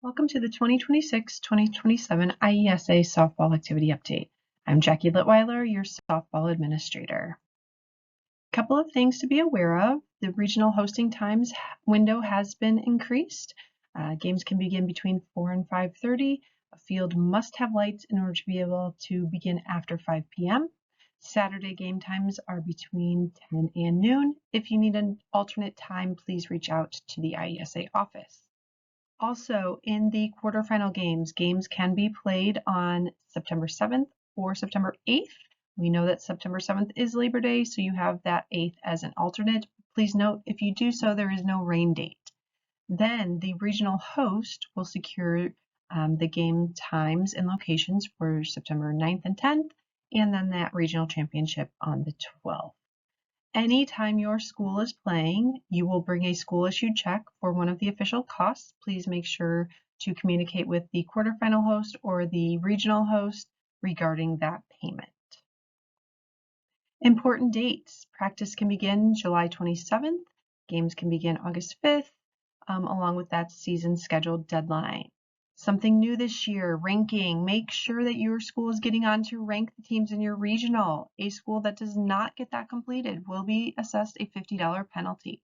Welcome to the 2026-2027 IESA Softball Activity Update. I'm Jackie Litweiler, your softball administrator. A couple of things to be aware of. The regional hosting times window has been increased. Games can begin between 4 and 5:30. A field must have lights in order to be able to begin after 5 p.m. Saturday game times are between 10 and noon. If you need an alternate time, please reach out to the IESA office. Also, in the quarterfinal games can be played on September 7th or September 8th. We know that September 7th is Labor Day, so you have that 8th as an alternate. Please note, if you do so, there is no rain date. Then the regional host will secure the game times and locations for September 9th and 10th, and then that regional championship on the 12th. Anytime your school is playing, you will bring a school-issued check for one of the official costs. Please make sure to communicate with the quarterfinal host or the regional host regarding that payment. Important dates. Practice can begin July 27th. Games can begin August 5th, along with that season scheduled deadline. Something new this year, ranking. Make sure that your school is getting on to rank the teams in your regional. A school that does not get that completed will be assessed a $50 penalty.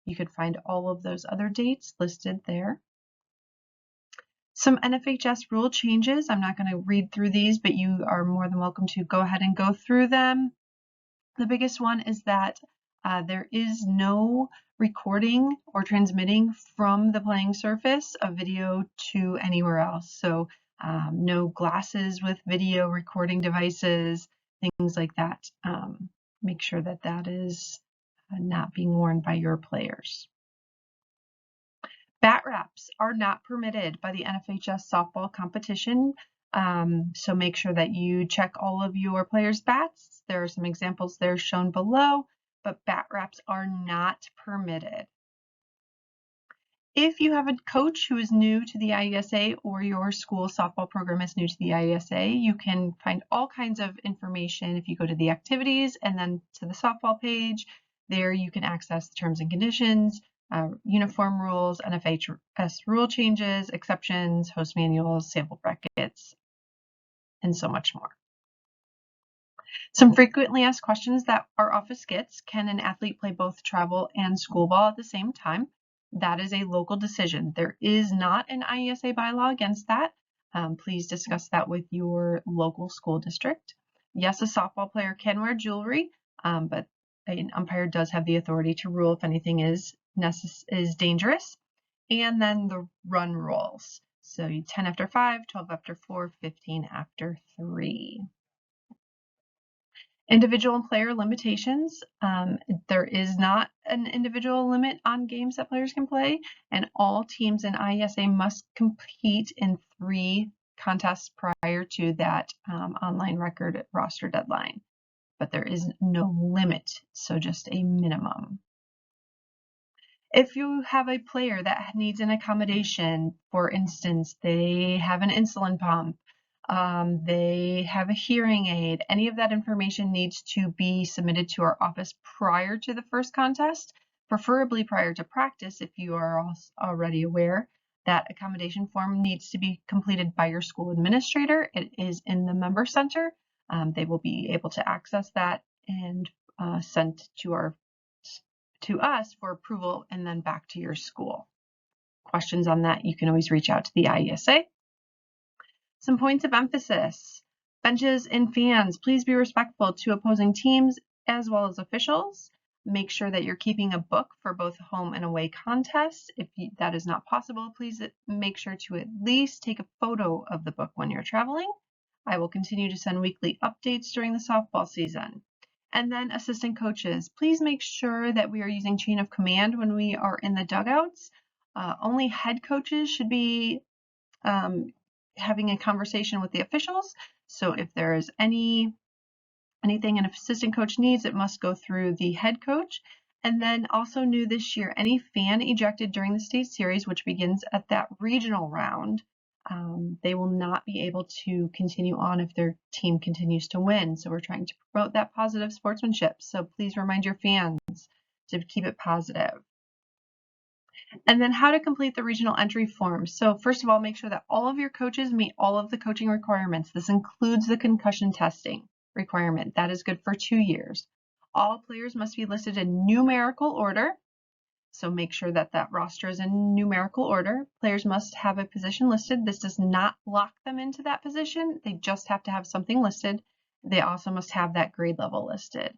You could find all of those other dates listed there. Some NFHS rule changes. I'm not going to read through these, but you are more than welcome to go ahead and go through them. The biggest one is that there is no recording or transmitting from the playing surface of video to anywhere else. So no glasses with video recording devices, things like that. Make sure that that is not being worn by your players. Bat wraps are not permitted by the NFHS softball competition. So make sure that you check all of your players' bats. There are some examples there shown below, but bat wraps are not permitted. If you have a coach who is new to the IESA or your school softball program is new to the IESA, you can find all kinds of information if you go to the activities and then to the softball page. There you can access the terms and conditions, uniform rules, NFHS rule changes, exceptions, host manuals, sample brackets, and so much more. Some frequently asked questions that our office gets: can an athlete play both travel and school ball at the same time? That is a local decision. There is not an IESA bylaw against that. Please discuss that with your local school district. Yes, a softball player can wear jewelry, but an umpire does have the authority to rule if anything is dangerous. And then the run rules. So 10 after 5, 12 after 4, 15 after 3. Individual and player limitations. There is not an individual limit on games that players can play, and all teams in IESA must compete in 3 contests prior to that online record roster deadline. But there is no limit, so just a minimum. If you have a player that needs an accommodation, for instance, they have an insulin pump, they have a hearing aid, any of that information needs to be submitted to our office prior to the first contest, preferably prior to practice if you are already aware. That accommodation form needs to be completed by your school administrator. It is in the member center. They will be able to access that and send to us for approval and then back to your school. Questions on that, you can always reach out to the IESA. Some points of emphasis. Benches and fans, please be respectful to opposing teams as well as officials. Make sure that you're keeping a book for both home and away contests. If that is not possible, please make sure to at least take a photo of the book when you're traveling. I will continue to send weekly updates during the softball season. And then assistant coaches, please make sure that we are using chain of command when we are in the dugouts. Only head coaches should be having a conversation with the officials. So if there is anything an assistant coach needs, it must go through the head coach. And then also new this year, any fan ejected during the state series, which begins at that regional round, they will not be able to continue on if their team continues to win. So we're trying to promote that positive sportsmanship. So please remind your fans to keep it positive. And then how to complete the regional entry form. So first of all, make sure that all of your coaches meet all of the coaching requirements. This includes the concussion testing requirement. That is good for 2 years. All players must be listed in numerical order. So make sure that that roster is in numerical order. Players must have a position listed. This does not lock them into that position. They just have to have something listed. They also must have that grade level listed.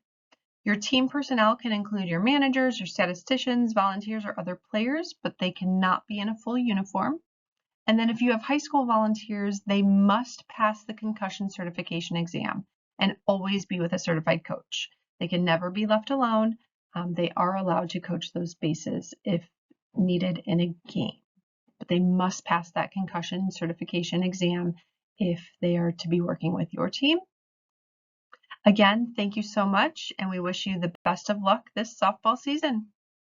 Your team personnel can include your managers, your statisticians, volunteers, or other players, but they cannot be in a full uniform. And then if you have high school volunteers, they must pass the concussion certification exam and always be with a certified coach. They can never be left alone. They are allowed to coach those bases if needed in a game, but they must pass that concussion certification exam if they are to be working with your team. Again, thank you so much, and we wish you the best of luck this softball season.